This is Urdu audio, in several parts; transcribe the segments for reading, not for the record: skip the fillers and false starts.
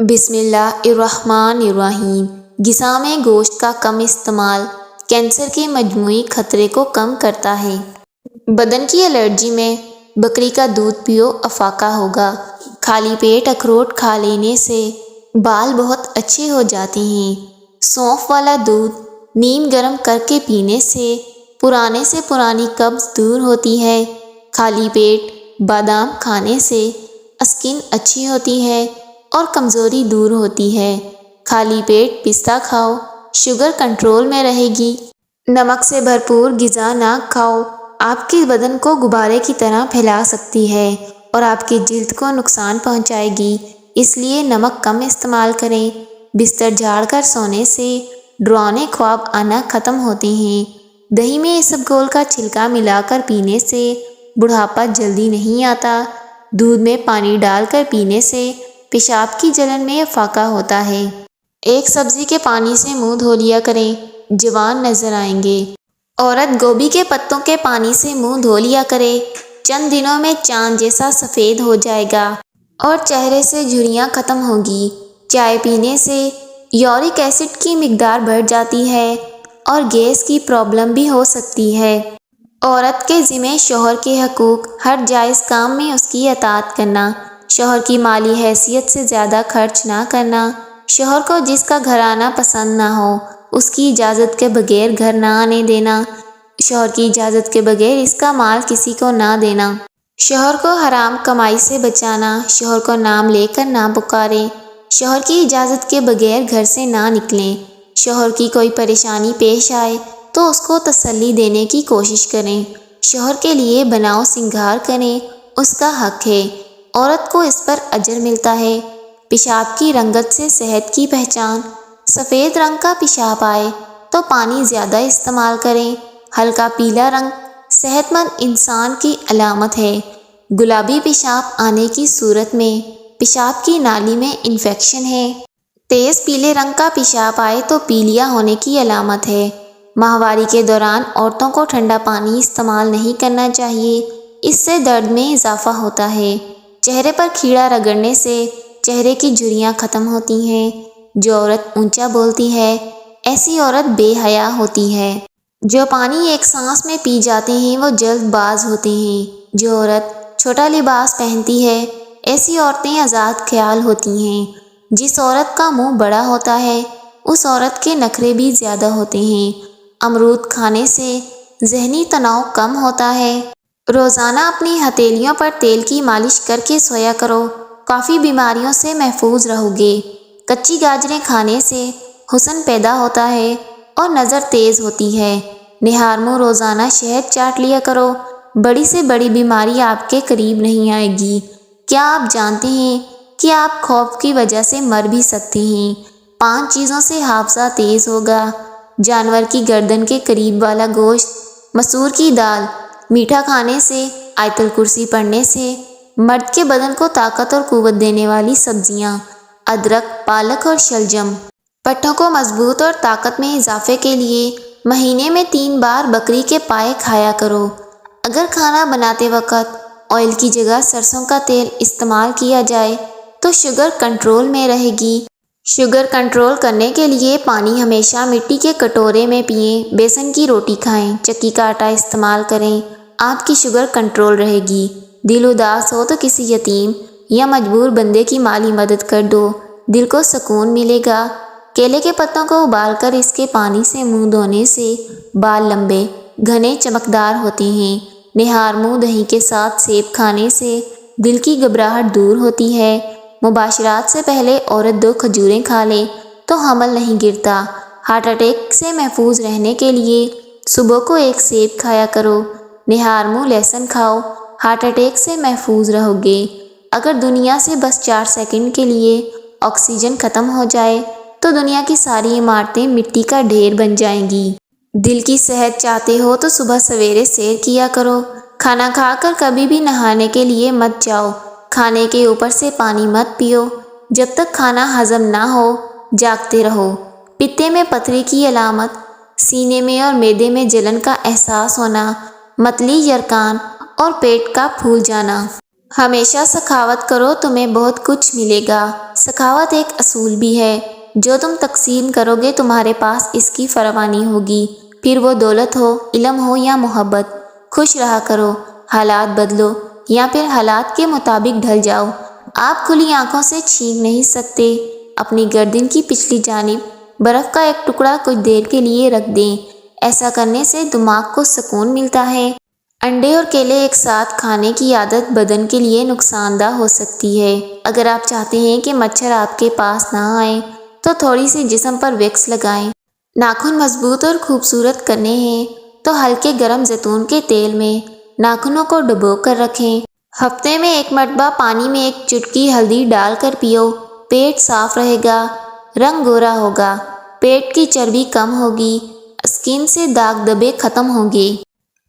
بسم اللہ الرحمن الرحیم۔ غذا میں گوشت کا کم استعمال کینسر کے مجموعی خطرے کو کم کرتا ہے۔ بدن کی الرجی میں بکری کا دودھ پیو افاقہ ہوگا۔ خالی پیٹ اخروٹ کھا لینے سے بال بہت اچھے ہو جاتے ہیں۔ سونف والا دودھ نیم گرم کر کے پینے سے پرانے سے پرانی قبض دور ہوتی ہے۔ خالی پیٹ بادام کھانے سے اسکن اچھی ہوتی ہے اور کمزوری دور ہوتی ہے۔ خالی پیٹ پستہ کھاؤ، شوگر کنٹرول میں رہے گی۔ نمک سے بھرپور غذا نہ کھاؤ، آپ کے بدن کو غبارے کی طرح پھیلا سکتی ہے اور آپ کی جلد کو نقصان پہنچائے گی، اس لیے نمک کم استعمال کریں۔ بستر جھاڑ کر سونے سے ڈراؤنے خواب آنا ختم ہوتے ہیں۔ دہی میں اسبگول کا چھلکا ملا کر پینے سے بڑھاپا جلدی نہیں آتا۔ دودھ میں پانی ڈال کر پینے سے پیشاب کی جلن میں افاقہ ہوتا ہے۔ ایک سبزی کے پانی سے منہ دھو لیا کریں، جوان نظر آئیں گے۔ عورت گوبھی کے پتوں کے پانی سے منہ دھو لیا کرے، چند دنوں میں چاند جیسا سفید ہو جائے گا اور چہرے سے جھریاں ختم ہوگی۔ چائے پینے سے یورک ایسڈ کی مقدار بڑھ جاتی ہے اور گیس کی پرابلم بھی ہو سکتی ہے۔ عورت کے ذمہ شوہر کے حقوق: ہر جائز کام میں اس کی اطاعت کرنا، شوہر کی مالی حیثیت سے زیادہ خرچ نہ کرنا، شوہر کو جس کا گھرانہ پسند نہ ہو اس کی اجازت کے بغیر گھر نہ آنے دینا، شوہر کی اجازت کے بغیر اس کا مال کسی کو نہ دینا، شوہر کو حرام کمائی سے بچانا، شوہر کو نام لے کر نہ پکاریں، شوہر کی اجازت کے بغیر گھر سے نہ نکلیں، شوہر کی کوئی پریشانی پیش آئے تو اس کو تسلی دینے کی کوشش کریں، شوہر کے لیے بناؤ سنگھار کریں، اس کا حق ہے، عورت کو اس پر اجر ملتا ہے۔ پیشاب کی رنگت سے صحت کی پہچان: سفید رنگ کا پیشاب آئے تو پانی زیادہ استعمال کریں۔ ہلکا پیلا رنگ صحت مند انسان کی علامت ہے۔ گلابی پیشاب آنے کی صورت میں پیشاب کی نالی میں انفیکشن ہے۔ تیز پیلے رنگ کا پیشاب آئے تو پیلیا ہونے کی علامت ہے۔ ماہواری کے دوران عورتوں کو ٹھنڈا پانی استعمال نہیں کرنا چاہیے، اس سے درد میں اضافہ ہوتا ہے۔ چہرے پر کیڑا رگڑنے سے چہرے کی جھریاں ختم ہوتی ہیں۔ جو عورت اونچا بولتی ہے ایسی عورت بے حیا ہوتی ہے۔ جو پانی ایک سانس میں پی جاتے ہیں وہ جلد باز ہوتے ہیں۔ جو عورت چھوٹا لباس پہنتی ہے ایسی عورتیں آزاد خیال ہوتی ہیں۔ جس عورت کا منہ بڑا ہوتا ہے اس عورت کے نخرے بھی زیادہ ہوتے ہیں۔ امرود کھانے سے ذہنی تناؤ کم ہوتا ہے۔ روزانہ اپنی ہتھیلیوں پر تیل کی مالش کر کے سویا کرو، کافی بیماریوں سے محفوظ رہو گے۔ کچی گاجریں کھانے سے حسن پیدا ہوتا ہے اور نظر تیز ہوتی ہے۔ نہار منہ روزانہ شہد چاٹ لیا کرو، بڑی سے بڑی بیماری آپ کے قریب نہیں آئے گی۔ کیا آپ جانتے ہیں کہ آپ خوف کی وجہ سے مر بھی سکتے ہیں؟ 5 چیزوں سے حافظہ تیز ہوگا: جانور کی گردن کے قریب والا گوشت، مسور کی دال، میٹھا کھانے سے، آیت الکرسی پڑھنے سے، مرد کے بدن کو طاقت اور قوت دینے والی سبزیاں، ادرک، پالک اور شلجم۔ پٹھوں کو مضبوط اور طاقت میں اضافے کے لیے مہینے میں 3 بار بکری کے پائے کھایا کرو۔ اگر کھانا بناتے وقت آئل کی جگہ سرسوں کا تیل استعمال کیا جائے تو شوگر کنٹرول میں رہے گی۔ شوگر کنٹرول کرنے کے لیے پانی ہمیشہ مٹی کے کٹورے میں پئیں، بیسن کی روٹی کھائیں، چکی کا آٹا استعمال کریں، آپ کی شوگر کنٹرول رہے گی۔ دل اداس ہو تو کسی یتیم یا مجبور بندے کی مالی مدد کر دو، دل کو سکون ملے گا۔ کیلے کے پتوں کو ابال کر اس کے پانی سے منہ دھونے سے بال لمبے، گھنے، چمکدار ہوتے ہیں۔ نہار منہ دہی کے ساتھ سیب کھانے سے دل کی گھبراہٹ دور ہوتی ہے۔ مباشرات سے پہلے عورت 2 کھجوریں کھا لے تو حمل نہیں گرتا۔ ہارٹ اٹیک سے محفوظ رہنے کے لیے صبح کو 1 سیب کھایا کرو۔ نہار منہ لہسن کھاؤ، ہارٹ اٹیک سے محفوظ رہو گے۔ اگر دنیا سے بس 4 سیکنڈ کے لیے آکسیجن ختم ہو جائے تو دنیا کی ساری عمارتیں مٹی کا ڈھیر بن جائیں گی۔ دل کی صحت چاہتے ہو تو صبح سویرے سیر کیا کرو۔ کھانا کھا کر کبھی بھی نہانے کے لیے مت جاؤ۔ کھانے کے اوپر سے پانی مت پیو۔ جب تک کھانا ہضم نہ ہو جاگتے رہو۔ پتے میں پتھری کی علامت: سینے میں اور معدے میں جلن کا احساس ہونا، متلی، یرقان اور پیٹ کا پھول جانا۔ ہمیشہ سخاوت کرو، تمہیں بہت کچھ ملے گا۔ سخاوت ایک اصول بھی ہے، جو تم تقسیم کرو گے تمہارے پاس اس کی فراوانی ہوگی، پھر وہ دولت ہو، علم ہو یا محبت۔ خوش رہا کرو، حالات بدلو یا پھر حالات کے مطابق ڈھل جاؤ۔ آپ کھلی آنکھوں سے چھین نہیں سکتے۔ اپنی گردن کی پچھلی جانب برف کا ایک ٹکڑا کچھ دیر کے لیے رکھ دیں، ایسا کرنے سے دماغ کو سکون ملتا ہے۔ انڈے اور کیلے ایک ساتھ کھانے کی عادت بدن کے لیے نقصان دہ ہو سکتی ہے۔ اگر آپ چاہتے ہیں کہ مچھر آپ کے پاس نہ آئیں تو تھوڑی سی جسم پر ویکس لگائیں۔ ناخن مضبوط اور خوبصورت کرنے ہیں تو ہلکے گرم زیتون کے تیل میں ناخنوں کو ڈبو کر رکھیں۔ ہفتے میں ایک مرتبہ پانی میں ایک چٹکی ہلدی ڈال کر پیو، پیٹ صاف رہے گا، رنگ گورا ہوگا، پیٹ کی چربی کم ہوگی، اسکن سے داغ دبے ختم ہوں گے۔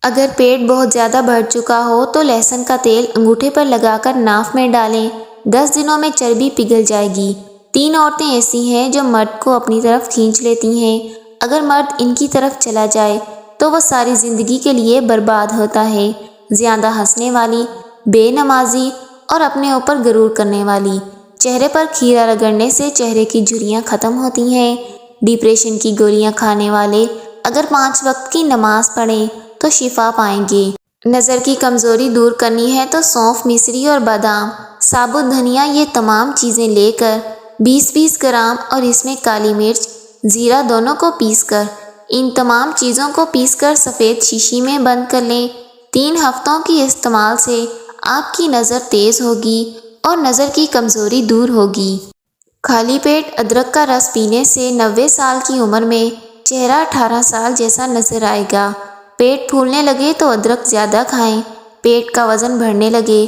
اگر پیٹ بہت زیادہ بڑھ چکا ہو تو لہسن کا تیل انگوٹھے پر لگا کر ناف میں ڈالیں، 10 دنوں میں چربی پگھل جائے گی۔ 3 عورتیں ایسی ہیں جو مرد کو اپنی طرف کھینچ لیتی ہیں، اگر مرد ان کی طرف چلا جائے تو وہ ساری زندگی کے لیے برباد ہوتا ہے۔ زیادہ ہنسنے والی، بے نمازی اور اپنے اوپر غرور کرنے والی۔ چہرے پر کھیرا رگڑنے سے چہرے کی جھریاں ختم ہوتی ہیں۔ ڈپریشن کی گولیاں کھانے والے اگر 5 وقت کی نماز پڑھیں تو شفا پائیں گے۔ نظر کی کمزوری دور کرنی ہے تو سونف، مصری اور بادام، ثابت دھنیا، یہ تمام چیزیں لے کر 20-20 گرام اور اس میں کالی مرچ، زیرہ دونوں کو پیس کر، ان تمام چیزوں کو پیس کر سفید شیشی میں بند کر لیں۔ 3 ہفتوں کی استعمال سے آپ کی نظر تیز ہوگی اور نظر کی کمزوری دور ہوگی۔ خالی پیٹ ادرک کا رس پینے سے 90 سال کی عمر میں چہرہ 18 سال جیسا نظر آئے گا۔ پیٹ پھولنے لگے تو ادرک زیادہ کھائیں۔ پیٹ کا وزن بڑھنے لگے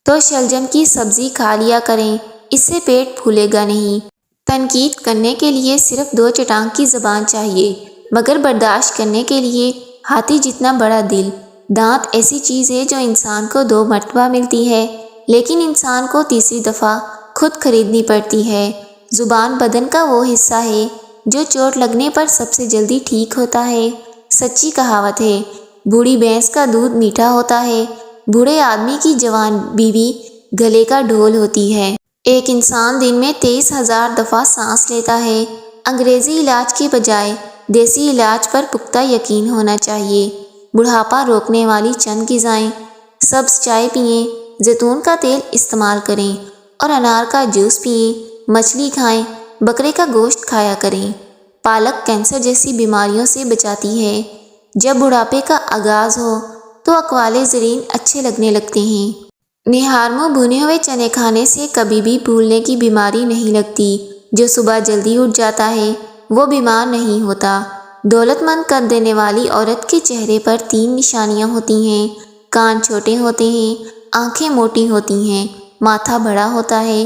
تو شلجم کی سبزی کھا لیا کریں، اس سے پیٹ پھولے گا نہیں۔ تنقید کرنے کے لیے صرف 2 چٹان کی زبان چاہیے، مگر برداشت کرنے کے لیے ہاتھی جتنا بڑا دل۔ دانت ایسی چیز ہے جو انسان کو 2 مرتبہ ملتی ہے، لیکن انسان کو تیسری دفعہ خود خریدنی پڑتی ہے۔ زبان بدن کا وہ حصہ ہے جو چوٹ لگنے پر سب سے جلدی ٹھیک ہوتا ہے۔ سچی کہاوت ہے، بوڑھی بھینس کا دودھ میٹھا ہوتا ہے، بوڑھے آدمی کی جوان بیوی گلے کا ڈھول ہوتی ہے۔ ایک انسان دن میں 23,000 دفعہ سانس لیتا ہے۔ انگریزی علاج کی بجائے دیسی علاج پر پختہ یقین ہونا چاہیے۔ بڑھاپا روکنے والی چند غذائیں: سبز چائے پئیں، زیتون کا تیل استعمال کریں اور انار کا جوس پئیں۔ مچھلی کھائیں، بکرے کا گوشت کھایا کریں۔ پالک کینسر جیسی بیماریوں سے بچاتی ہے۔ جب بڑھاپے کا آغاز ہو تو اقوال زرین اچھے لگنے لگتے ہیں۔ نہار منہ بھنے ہوئے چنے کھانے سے کبھی بھی بھولنے کی بیماری نہیں لگتی۔ جو صبح جلدی اٹھ جاتا ہے وہ بیمار نہیں ہوتا۔ دولت مند کر دینے والی عورت کے چہرے پر 3 نشانیاں ہوتی ہیں: کان چھوٹے ہوتے ہیں، آنکھیں موٹی ہوتی ہیں، ماتھا بڑا ہوتا ہے۔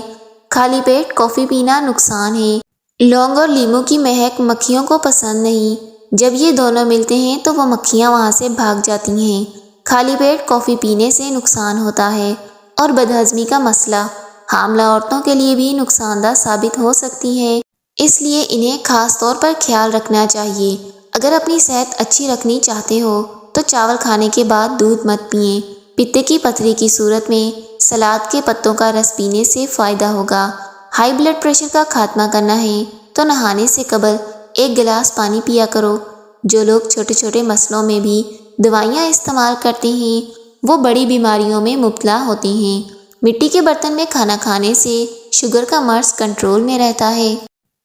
خالی پیٹ کافی پینا نقصان ہے۔ لونگ اور لیموں کی مہک مکھیوں کو پسند نہیں، جب یہ دونوں ملتے ہیں تو وہ مکھیاں وہاں سے بھاگ جاتی ہیں۔ خالی پیٹ کافی پینے سے نقصان ہوتا ہے اور بدہضمی کا مسئلہ حاملہ عورتوں کے لیے بھی نقصان دہ ثابت ہو سکتی ہے، اس لیے انہیں خاص طور پر خیال رکھنا چاہیے۔ اگر اپنی صحت اچھی رکھنی چاہتے ہو تو چاول کھانے کے بعد دودھ مت پئیں۔ پتے کی پتھری کی صورت میں سلاد کے پتوں کا رس پینے سے فائدہ ہوگا۔ ہائی بلڈ پریشر کا خاتمہ کرنا ہے تو نہانے سے قبل 1 گلاس پانی پیا کرو۔ جو لوگ چھوٹے چھوٹے مسئلوں میں بھی دوائیاں استعمال کرتے ہیں وہ بڑی بیماریوں میں مبتلا ہوتے ہیں۔ مٹی کے برتن میں کھانا کھانے سے شوگر کا مرض کنٹرول میں رہتا ہے۔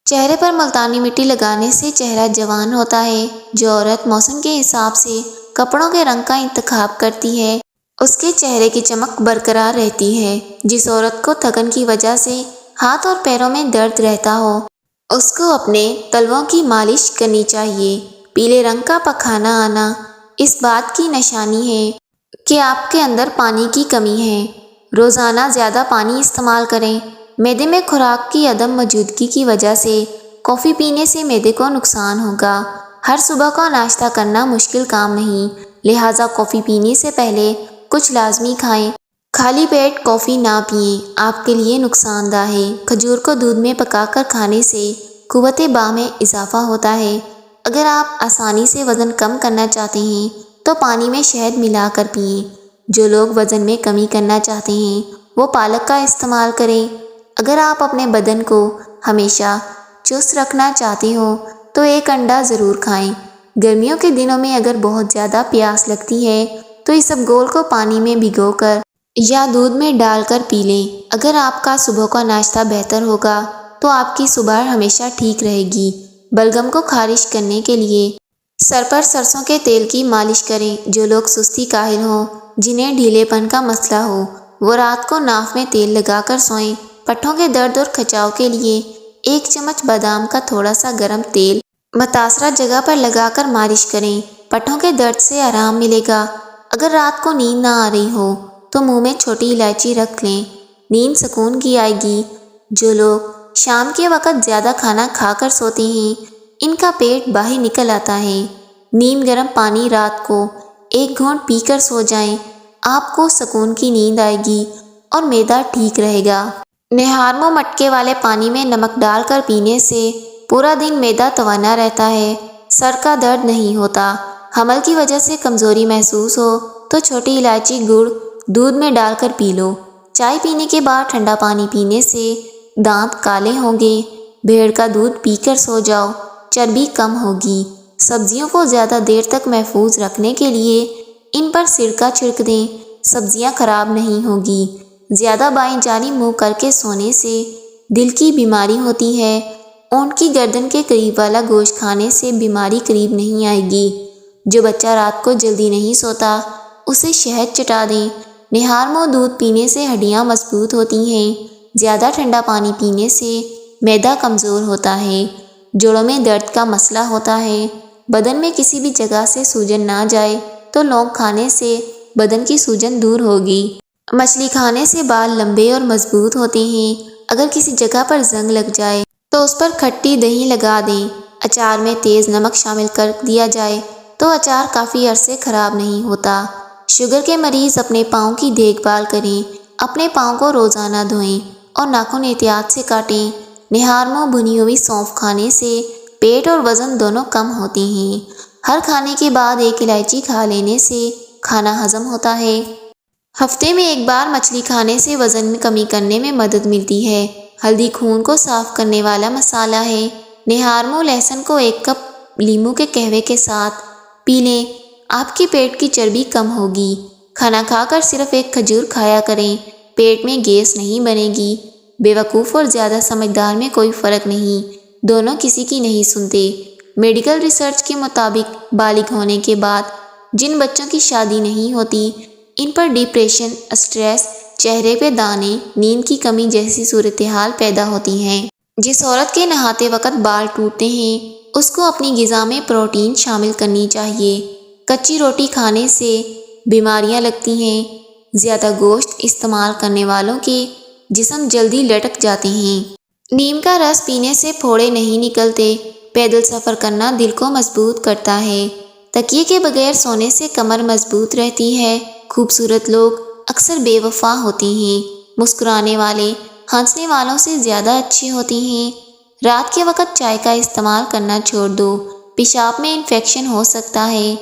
چہرے پر ملتانی مٹی لگانے سے چہرہ جوان ہوتا ہے۔ جو عورت موسم کے حساب سے کپڑوں کے رنگ کا انتخاب کرتی ہے اس کے چہرے کی چمک برقرار رہتی ہے۔ جس عورت کو تھکن کی وجہ سے ہاتھ اور پیروں میں درد رہتا ہو اس کو اپنے تلووں کی مالش کرنی چاہیے۔ پیلے رنگ کا پخانہ آنا اس بات کی نشانی ہے کہ آپ کے اندر پانی کی کمی ہے۔ روزانہ زیادہ پانی استعمال کریں۔ معدے میں خوراک کی عدم موجودگی کی وجہ سے کافی پینے سے معدے کو نقصان ہوگا۔ ہر صبح کا ناشتہ کرنا مشکل کام نہیں، لہٰذا کافی پینے سے پہلے کچھ لازمی کھائیں۔ خالی پیٹ کافی نہ پئیں، آپ کے لیے نقصان دہ ہے۔ کھجور کو دودھ میں پکا کر کھانے سے قوت باہ میں اضافہ ہوتا ہے۔ اگر آپ آسانی سے وزن کم کرنا چاہتے ہیں تو پانی میں شہد ملا کر پئیں۔ جو لوگ وزن میں کمی کرنا چاہتے ہیں وہ پالک کا استعمال کریں۔ اگر آپ اپنے بدن کو ہمیشہ چست رکھنا چاہتے ہو تو ایک انڈا ضرور کھائیں۔ گرمیوں کے دنوں میں اگر بہت زیادہ پیاس لگتی ہے تو اس اسبگول کو پانی میں بھگو کر یا دودھ میں ڈال کر پی لیں۔ اگر آپ کا صبح کا ناشتہ بہتر ہوگا تو آپ کی صبح ہمیشہ ٹھیک رہے گی۔ بلغم کو خارج کرنے کے لیے سر پر سرسوں کے تیل کی مالش کریں۔ جو لوگ سستی کاہل ہوں، جنہیں ڈھیلے پن کا مسئلہ ہو، وہ رات کو ناف میں تیل لگا کر سوئیں۔ پٹھوں کے درد اور کھچاؤ کے لیے 1 چمچ بادام کا تھوڑا سا گرم تیل متاثرہ جگہ پر لگا کر مالش کریں۔ پٹھوں کے درد سے آرام ملے گا۔ اگر رات کو نیند نہ آ رہی ہو تو منہ میں چھوٹی الائچی رکھ لیں، نیند سکون کی آئے گی۔ جو لوگ شام کے وقت زیادہ کھانا کھا کر سوتے ہیں، ان کا پیٹ باہر نکل آتا ہے۔ نیم گرم پانی رات کو 1 گھونٹ پی کر سو جائیں، آپ کو سکون کی نیند آئے گی اور معدہ ٹھیک رہے گا۔ نہار منہ مٹکے والے پانی میں نمک ڈال کر پینے سے پورا دن معدہ توانا رہتا ہے، سر کا درد نہیں ہوتا۔ حمل کی وجہ سے کمزوری محسوس ہو تو چھوٹی الائچی گڑ دودھ میں ڈال کر پی لو۔ چائے پینے کے بعد ٹھنڈا پانی پینے سے دانت کالے ہوں گے۔ بھیڑ کا دودھ پی کر سو جاؤ، چربی کم ہوگی۔ سبزیوں کو زیادہ دیر تک محفوظ رکھنے کے لیے ان پر سرکہ چھڑک دیں، سبزیاں خراب نہیں ہوگی۔ زیادہ بائیں جانب منہ کر کے سونے سے دل کی بیماری ہوتی ہے۔ اونٹ کی گردن کے قریب والا گوشت کھانے سے بیماری قریب نہیں آئے گی۔ جو بچہ رات کو جلدی نہیں سوتا اسے شہد چٹا دیں۔ نہار منہ دودھ پینے سے ہڈیاں مضبوط ہوتی ہیں۔ زیادہ ٹھنڈا پانی پینے سے معدہ کمزور ہوتا ہے۔ جوڑوں میں درد کا مسئلہ ہوتا ہے، بدن میں کسی بھی جگہ سے سوجن نہ جائے تو لونگ کھانے سے بدن کی سوجن دور ہوگی۔ مچھلی کھانے سے بال لمبے اور مضبوط ہوتے ہیں۔ اگر کسی جگہ پر زنگ لگ جائے تو اس پر کھٹی دہی لگا دیں۔ اچار میں تیز نمک شامل کر دیا جائے تو اچار کافی عرصے خراب نہیں ہوتا۔ شوگر کے مریض اپنے پاؤں کی دیکھ بھال کریں، اپنے پاؤں کو روزانہ دھوئیں اور ناخن احتیاط سے کاٹیں۔ نہار منہ بھنی ہوئی سونف کھانے سے پیٹ اور وزن دونوں کم ہوتے ہیں۔ ہر کھانے کے بعد 1 الائچی کھا لینے سے کھانا ہضم ہوتا ہے۔ ہفتے میں 1 بار مچھلی کھانے سے وزن میں کمی کرنے میں مدد ملتی ہے۔ ہلدی خون کو صاف کرنے والا مسالہ ہے۔ نہار منہ لہسن کو 1 کپ لیموں کے قہوے کے ساتھ پی لیں، آپ کی پیٹ کی چربی کم ہوگی۔ کھانا کھا کر صرف 1 کھجور کھایا کریں، پیٹ میں گیس نہیں بنے گی۔ بے وقوف اور زیادہ سمجھدار میں کوئی فرق نہیں، دونوں کسی کی نہیں سنتے۔ میڈیکل ریسرچ کے مطابق بالغ ہونے کے بعد جن بچوں کی شادی نہیں ہوتی، ان پر ڈپریشن، اسٹریس، چہرے پہ دانے، نیند کی کمی جیسی صورتحال پیدا ہوتی ہیں۔ جس عورت کے نہاتے وقت بال ٹوٹتے ہیں اس کو اپنی غذا میں پروٹین شامل کرنی چاہیے۔ کچی روٹی کھانے سے بیماریاں لگتی ہیں۔ زیادہ گوشت استعمال کرنے والوں کے جسم جلدی لٹک جاتے ہیں۔ نیم کا رس پینے سے پھوڑے نہیں نکلتے۔ پیدل سفر کرنا دل کو مضبوط کرتا ہے۔ تکیے کے بغیر سونے سے کمر مضبوط رہتی ہے۔ خوبصورت لوگ اکثر بے وفا ہوتے ہیں۔ مسکرانے والے ہنسنے والوں سے زیادہ اچھے ہوتے ہیں۔ رات کے وقت چائے کا استعمال کرنا چھوڑ دو، پیشاب میں انفیکشن ہو سکتا ہے۔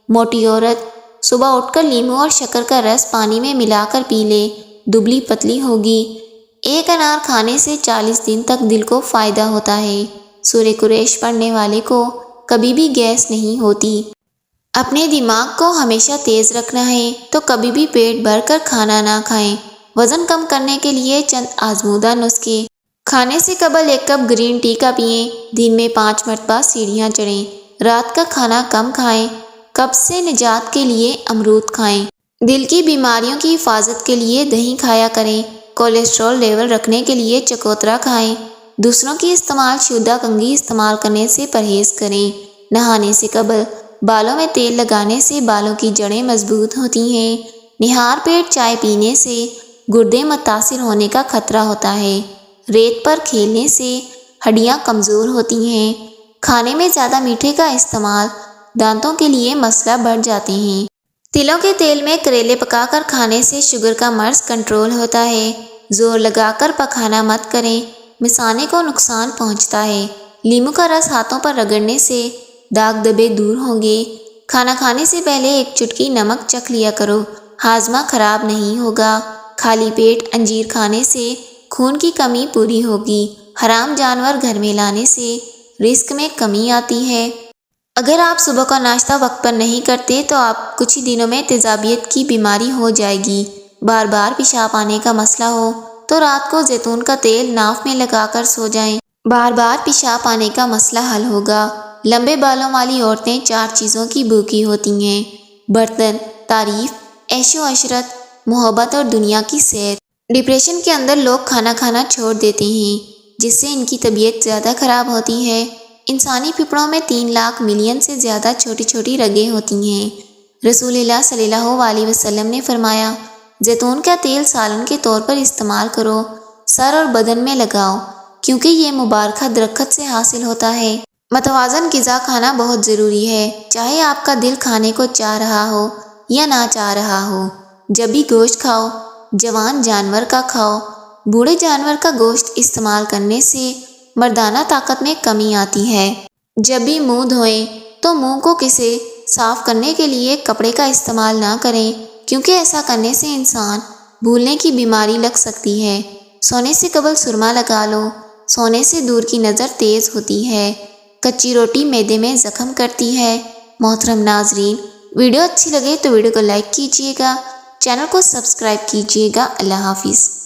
موٹی عورت صبح اٹھ کر لیموں اور شکر کا رس پانی میں ملا کر پی لے، دبلی پتلی ہوگی۔ 1 انار کھانے سے 40 دن تک دل کو فائدہ ہوتا ہے۔ سورہ قریش پڑھنے والے کو کبھی بھی گیس نہیں ہوتی۔ اپنے دماغ کو ہمیشہ تیز رکھنا ہے تو کبھی بھی پیٹ بھر کر کھانا نہ کھائیں۔ وزن کم کرنے کے لیے چند آزمودہ نسخے۔ کھانے سے قبل 1 کپ گرین ٹی کا پئیں۔ دن میں 5 مرتبہ سیڑھیاں چڑھیں۔ رات کا کھانا کم کھائیں۔ قبض سے نجات کے لیے امرود کھائیں۔ دل کی بیماریوں کی حفاظت کے لیے دہی کھایا کریں۔ کولیسٹرول لیول رکھنے کے لیے چکوترا کھائیں۔ دوسروں کی استعمال شدہ کنگھی استعمال کرنے سے پرہیز کریں۔ نہانے سے قبل بالوں میں تیل لگانے سے بالوں کی جڑیں مضبوط ہوتی ہیں۔ نہار پیٹ چائے پینے سے گردے متاثر ہونے کا خطرہ ہوتا ہے۔ ریت پر کھیلنے سے ہڈیاں کمزور ہوتی ہیں۔ کھانے میں زیادہ میٹھے کا استعمال دانتوں کے لیے مسئلہ بڑھ جاتے ہیں۔ تلوں کے تیل میں کریلے پکا کر کھانے سے شوگر کا مرض کنٹرول ہوتا ہے۔ زور لگا کر پکانا مت کریں، مثانے کو نقصان پہنچتا ہے۔ لیموں کا رس ہاتھوں پر رگڑنے سے داغ دبے دور ہوں گے۔ کھانا کھانے سے پہلے 1 چٹکی نمک چکھ لیا کرو، ہاضمہ خراب نہیں ہوگا۔ خالی پیٹ انجیر کھانے سے خون کی کمی پوری ہوگی۔ حرام جانور گھر میں لانے سے رزق میں کمی آتی ہے۔ اگر آپ صبح کا ناشتہ وقت پر نہیں کرتے تو آپ کچھ ہی دنوں میں تیزابیت کی بیماری ہو جائے گی۔ بار بار پیشاب آنے کا مسئلہ ہو تو رات کو زیتون کا تیل ناف میں لگا کر سو جائیں۔ بار بار پیشاب آنے کا مسئلہ حل ہوگا۔ لمبے بالوں والی عورتیں 4 چیزوں کی بھوکی ہوتی ہیں: برتن، تعریف، عیش و عشرت، محبت اور دنیا کی سیر۔ ڈپریشن کے اندر لوگ کھانا کھانا چھوڑ دیتے ہیں جس سے ان کی طبیعت زیادہ خراب ہوتی ہے۔ انسانی پھپھڑوں میں 3 لاکھ ملین سے زیادہ چھوٹی چھوٹی رگیں ہوتی ہیں۔ رسول اللہ صلی اللہ علیہ وسلم نے فرمایا، زیتون کا تیل سالن کے طور پر استعمال کرو، سر اور بدن میں لگاؤ، کیونکہ یہ مبارکہ درخت سے حاصل ہوتا ہے۔ متوازن غذا کھانا بہت ضروری ہے، چاہے آپ کا دل کھانے کو چاہ رہا ہو یا نہ چاہ رہا ہو۔ جب بھی گوشت کھاؤ، جوان جانور کا کھاؤ۔ بوڑھے جانور کا گوشت استعمال کرنے سے مردانہ طاقت میں کمی آتی ہے۔ جب بھی منہ دھوئیں تو منہ کو کسی صاف کرنے کے لیے کپڑے کا استعمال نہ کریں، کیونکہ ایسا کرنے سے انسان بھولنے کی بیماری لگ سکتی ہے۔ سونے سے قبل سرما لگا لو، سونے سے دور کی نظر تیز ہوتی ہے۔ کچی روٹی معدے میں زخم کرتی ہے۔ محترم ناظرین، ویڈیو اچھی لگے تو ویڈیو کو لائک کیجیے گا، چینل کو سبسکرائب کیجیے گا۔ اللہ حافظ۔